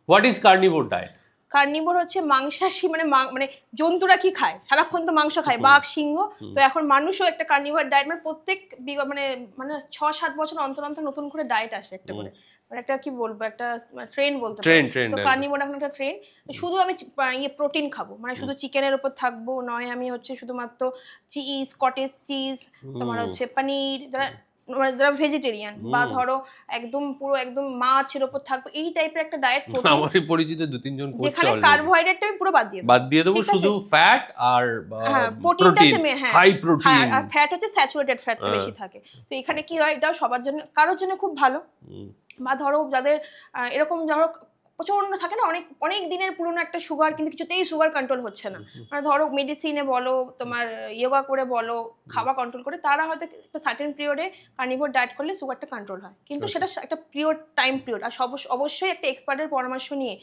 What is carnivore diet? Carnivore হচ্ছে মাংসাশী, মানে মানে জন্তুরা কি খায়, সারাক্ষণ তো মাংস খায়, বাঘ, সিংহ। তো এখন মানুষও একটা কার্নিভোর ডায়েট, মানে প্রত্যেক মানে মানে 6-7 বছর অন্তর অন্তর নতুন করে ডায়েট আসে একটা করে, মানে একটা কি বলবো, একটা ট্রেন্ড বলতে পারি। ট্রেন্ড তো কার্নিভোর এখন একটা ট্রেন্ড। শুধু আমি ইয়ে প্রোটিন খাবো, মানে শুধু চিকেনের উপর থাকবো, নয় আমি হচ্ছে শুধুমাত্র চিজ, কটেজ চিজ, তোমার হচ্ছে পনির, যারা ভেজিটেরিয়ান, বা ধরো একদম পুরো একদম মাছের ওপর থাকবো, এই টাইপের একটা ডায়েট। আমারই পরিচিত 2-3 জন করছে যেখানে অলরেডি। কার্বোহাইড্রেটটা আমি পুরো বাদ দিয়ে দেবো, ঠিক শুধু আছে? ফ্যাট আর হ্যাঁ, প্রোটিনটা প্রোটিন, হচ্ছে হ্যাঁ, হাই প্রোটিন। আর ফ্যাট হচ্ছে স্যাচুরেটেড ফ্যাটটা বেশি থাকে। তো এখানে কি হয়, এটাও সবার জন্য, কারোর জন্য খুব ভালো। বা ধরো যাদের এরকম ধরো প্রচন্ড থাকে না, অনেক অনেক দিনের পুরনো একটা সুগার, কিন্তু কিছুতেই সুগার কন্ট্রোল হচ্ছে না, মানে ধরো মেডিসিনে বলো, তোমার ইয়োগা করে বলো, খাওয়া কন্ট্রোল করে, তারা হয়তো একটা সার্টেন পিরিয়ডে কার্নিভোর ডায়েট করলে সুগারটা কন্ট্রোল হয়, কিন্তু সেটা একটা পিরিয়ড, টাইম পিরিয়ড। আর অবশ্যই একটা এক্সপার্টের পরামর্শ নিয়ে